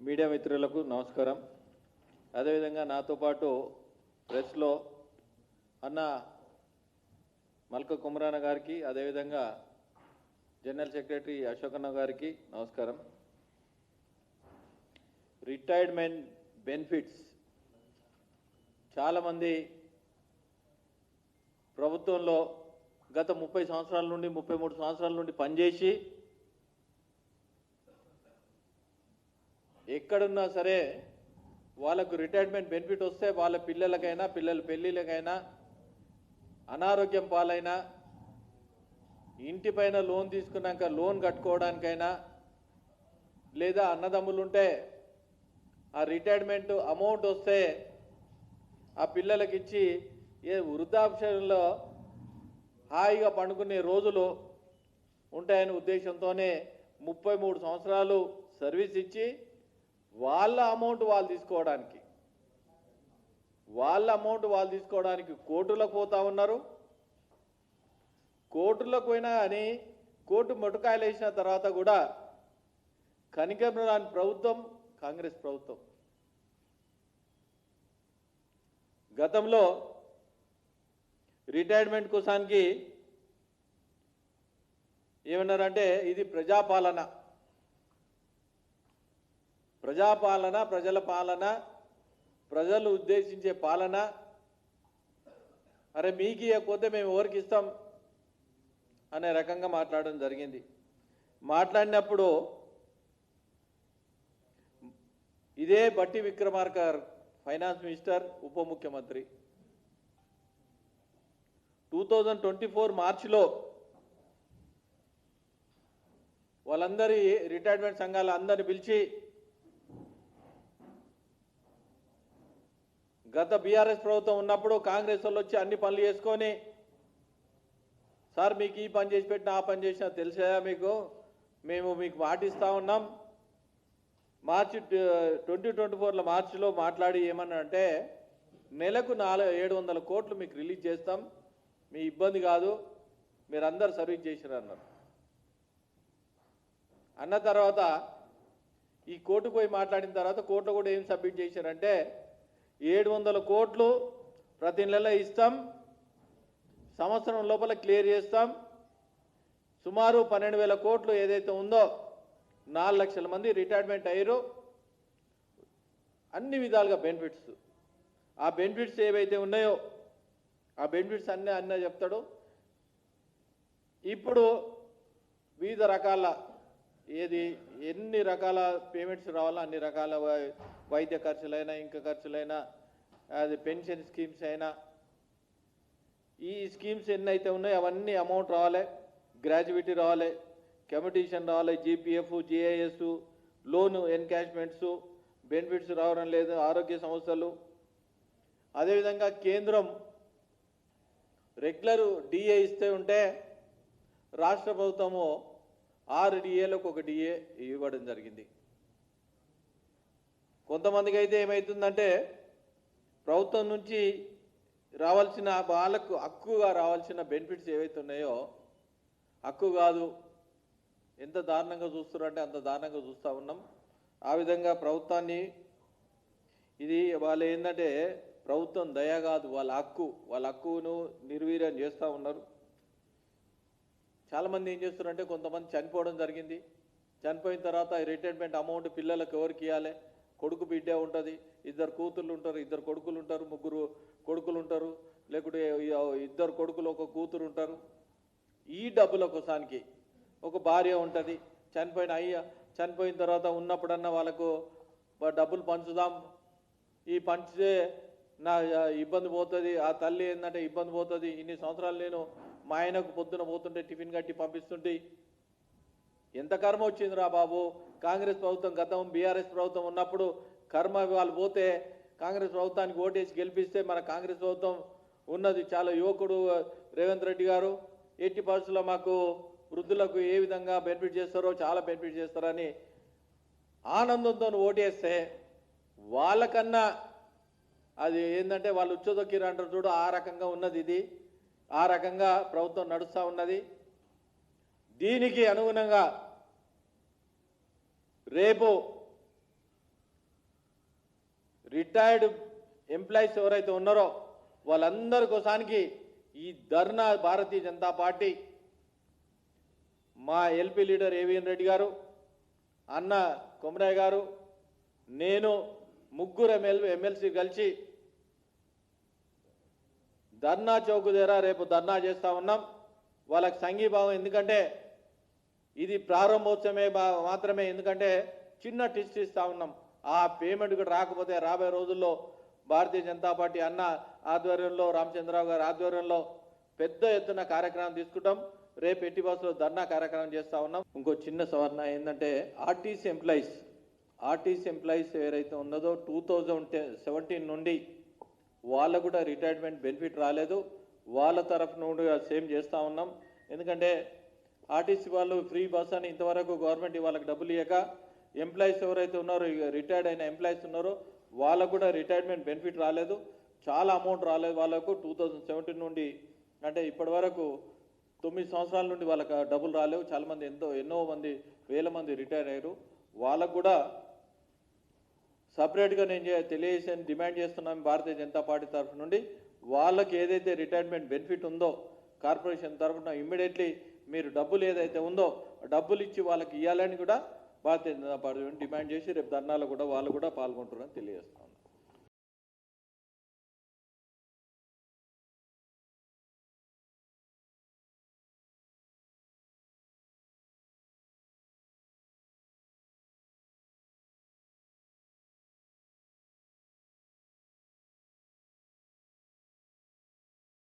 Media మిత్రులకు నమస్కారం. అదేవిధంగా నాతో పాటు ప్రెస్లో అన్న మల్క కుమరాన గారికి, అదేవిధంగా జనరల్ సెక్రటరీ అశోకన్న గారికి నమస్కారం. రిటైర్మెంట్ బెనిఫిట్స్ చాలామంది ప్రభుత్వంలో గత 30 సంవత్సరాల నుండి 33 సంవత్సరాల నుండి పనిచేసి ఎక్కడున్నా సరే వాళ్ళకు రిటైర్మెంట్ బెనిఫిట్ వస్తే వాళ్ళ పిల్లలకైనా, పిల్లల పెళ్ళిళ్ళకైనా, అనారోగ్యం పాలైనా, ఇంటిపైన లోన్ తీసుకున్నాక లోన్ కట్టుకోవడానికైనా, లేదా అన్నదమ్ములుంటే ఆ రిటైర్మెంట్ అమౌంట్ వస్తే ఆ పిల్లలకి ఇచ్చి ఏ వృద్ధాప్యంలో హాయిగా పండుకునే రోజులు ఉంటాయనే ఉద్దేశంతోనే 33 సంవత్సరాలు సర్వీస్ ఇచ్చి వాళ్ళ అమౌంట్ వాళ్ళు తీసుకోవడానికి కోర్టులకు పోతా ఉన్నారు. కోర్టులకు పోయినా కానీ కోర్టు మొటకాయలు వేసిన తర్వాత కూడా కనికరం ప్రభుత్వం కాంగ్రెస్ ప్రభుత్వం. గతంలో రిటైర్మెంట్ కోసానికి ఏమన్నారంటే ఇది ప్రజాపాలన, ప్రజల పాలన, ప్రజలు ఉద్దేశించే పాలన. అరే మీకు ఇవ్వకపోతే మేము ఎవరికి ఇస్తాం అనే రకంగా మాట్లాడడం జరిగింది. మాట్లాడినప్పుడు ఇదే బట్టి విక్రమార్క ఫైనాన్స్ మినిస్టర్, ఉప ముఖ్యమంత్రి 2024 మార్చిలో వాళ్ళందరి రిటైర్మెంట్ సంఘాల అందరిని పిలిచి గత బీఆర్ఎస్ ప్రభుత్వం ఉన్నప్పుడు కాంగ్రెస్ వాళ్ళు వచ్చి అన్ని పనులు చేసుకొని, సార్ మీకు ఈ పని చేసి పెట్టినా, ఆ పని చేసినా తెలిసా మీకు, మేము మీకు మాటిస్తూ ఉన్నాం. మార్చి 2024 మార్చిలో మాట్లాడి ఏమన్నా అంటే నెలకు 700 కోట్లు మీకు రిలీజ్ చేస్తాం, మీ ఇబ్బంది కాదు, మీరు అందరు సర్వీస్ చేసినారు అన్నారు. అన్న తర్వాత ఈ కోర్టుకు పోయి మాట్లాడిన తర్వాత కోర్టులో కూడా ఏం సబ్మిట్ చేశారంటే 700 కోట్లు ప్రతి నెల ఇస్తాం, సంవత్సరం లోపల క్లియర్ చేస్తాం. సుమారు 12,000 కోట్లు ఏదైతే ఉందో 4 లక్షల మంది రిటైర్మెంట్ అయ్యారు. అన్ని విధాలుగా బెనిఫిట్స్, ఆ బెనిఫిట్స్ ఏవైతే ఉన్నాయో ఆ బెనిఫిట్స్ అన్న చెప్తాడు. ఇప్పుడు వివిధ రకాల ఎన్ని రకాల పేమెంట్స్ రావాలో అన్ని రకాల వైద్య ఖర్చులైనా, ఇంకా ఖర్చులైనా, అది పెన్షన్ స్కీమ్స్ అయినా, ఈ స్కీమ్స్ ఎన్ని అయితే ఉన్నాయో అవన్నీ అమౌంట్ రావాలి, గ్రాడ్యుయేటీ రావాలి, కమిటీషన్ రావాలి, జీపీఎఫ్, జిఐఎస్, లోను ఎన్కాష్మెంట్స్, బెనిఫిట్స్ రావడం లేదు, ఆరోగ్య సమస్యలు. అదేవిధంగా కేంద్రం రెగ్యులర్ డిఏ ఇస్తే ఉంటే రాష్ట్ర ప్రభుత్వము 6 డిఏలకు 1 డిఏ ఇవ్వడం జరిగింది. కొంతమందికి అయితే ఏమవుతుందంటే ప్రభుత్వం నుంచి రావాల్సిన వాళ్ళకు హక్కుగా రావాల్సిన బెనిఫిట్స్ ఏవైతే ఉన్నాయో హక్కు కాదు, ఎంత దారుణంగా చూస్తున్నారంటే అంత దారుణంగా చూస్తూ ఉన్నాం. ఆ విధంగా ప్రభుత్వాన్ని ఇది వాళ్ళు ఏంటంటే ప్రభుత్వం దయ కాదు, వాళ్ళ హక్కును నిర్వీర్యం చేస్తూ ఉన్నారు. చాలామంది ఏం చేస్తున్నారంటే కొంతమంది చనిపోవడం జరిగింది. చనిపోయిన తర్వాత రిటైర్మెంట్ అమౌంట్ పిల్లలకు ఎవరికి ఇవ్వాలి? కొడుకు బిడ్డ ఉంటుంది, 2 కూతుర్లు ఉంటారు, 2 కొడుకులు ఉంటారు, 3 కొడుకులు ఉంటారు, లేకుంటే 2 కొడుకులు 1 కూతురు ఉంటారు. ఈ డబ్బుల కోసానికి ఒక భార్య ఉంటుంది, చనిపోయిన తర్వాత ఉన్నప్పుడన్నా వాళ్ళకు డబ్బులు పంచుదాం, ఈ పంచితే నా ఇబ్బంది పోతుంది, ఆ తల్లి ఏంటంటే ఇబ్బంది పోతుంది, ఇన్ని సంవత్సరాలు నేను మా ఆయనకు పొద్దున పోతుంటే టిఫిన్ కట్టి పంపిస్తుంటే ఎంత కర్మ వచ్చిందిరా బాబు. కాంగ్రెస్ ప్రభుత్వం గతం బీఆర్ఎస్ ప్రభుత్వం ఉన్నప్పుడు కర్మ వాళ్ళు పోతే కాంగ్రెస్ ప్రభుత్వానికి ఓటేసి గెలిపిస్తే మన కాంగ్రెస్ ప్రభుత్వం ఉన్నది చాలా యువకుడు రేవంత్ రెడ్డి గారు 80% మాకు వృద్ధులకు ఏ విధంగా బెనిఫిట్ చేస్తారో చాలా బెనిఫిట్ చేస్తారని ఆనందంతో ఓటేస్తే వాళ్ళకన్నా అది ఏంటంటే వాళ్ళు ఉచ్చదొక్కిరు అంటారు చూడు, ఆ రకంగా ఉన్నది ఇది. ఆ రకంగా ప్రభుత్వం నడుస్తూ ఉన్నది. దీనికి అనుగుణంగా రేపు రిటైర్డ్ ఎంప్లాయీస్ ఎవరైతే ఉన్నారో వాళ్ళందరి కోసానికి ఈ ధర్నా భారతీయ జనతా పార్టీ మా ఎల్పీ లీడర్ ఏవిఎన్ రెడ్డి గారు, అన్న కొమరయ్య గారు, నేను ముగ్గురు ఎమ్మెల్సీ కలిసి ధర్నా చౌక్ దగ్గర రేపు ధర్నా చేస్తూ ఉన్నాం. వాళ్ళకి సంఘీభావం, ఎందుకంటే ఇది ప్రారంభోత్సవమే మాత్రమే, ఎందుకంటే చిన్న టిస్ట్ ఇస్తూ ఉన్నాం. ఆ పేమెంట్ కూడా రాకపోతే రాబోయే రోజుల్లో భారతీయ జనతా పార్టీ అన్న ఆధ్వర్యంలో, రామచంద్రరావు గారి ఆధ్వర్యంలో పెద్ద ఎత్తున కార్యక్రమం తీసుకుంటాం. రేపు ఎట్టి బస్సులో ధర్నా కార్యక్రమం చేస్తూ ఉన్నాం. ఇంకో చిన్న సవరణ ఏంటంటే ఆర్టీసీ ఎంప్లాయీస్ ఎవరైతే ఉన్నదో 2017 నుండి వాళ్ళకు కూడా రిటైర్మెంట్ బెనిఫిట్ రాలేదు. వాళ్ళ తరఫు నుండి సేమ్ చేస్తూ ఉన్నాం. ఎందుకంటే ఆర్టీసీ వాళ్ళు ఫ్రీ బస్ అని ఇంతవరకు గవర్నమెంట్ వాళ్ళకి డబ్బులు ఇవ్వక, ఎంప్లాయీస్ ఎవరైతే ఉన్నారో రిటైర్డ్ అయిన ఎంప్లాయీస్ ఉన్నారో వాళ్ళకు కూడా రిటైర్మెంట్ బెనిఫిట్ రాలేదు. చాలా అమౌంట్ రాలేదు వాళ్ళకు 2017 నుండి, అంటే ఇప్పటి వరకు 9 సంవత్సరాల నుండి వాళ్ళకి డబ్బులు రాలేవు. చాలామంది ఎన్నో మంది వేల మంది రిటైర్ అయ్యారు. వాళ్ళకు కూడా సపరేట్గా నేను తెలియజేసి డిమాండ్ చేస్తున్నాం భారతీయ జనతా పార్టీ తరఫు నుండి. వాళ్ళకి ఏదైతే రిటైర్మెంట్ బెనిఫిట్ ఉందో కార్పొరేషన్ తరఫున ఇమ్మీడియట్లీ మీరు డబ్బులు ఏదైతే ఉందో డబ్బులు ఇచ్చి వాళ్ళకి ఇవ్వాలని కూడా భారతీయ జనతా పార్టీ డిమాండ్ చేసి రేపు ధర్నాలో కూడా వాళ్ళు కూడా పాల్గొంటారని తెలియజేస్తున్నాం.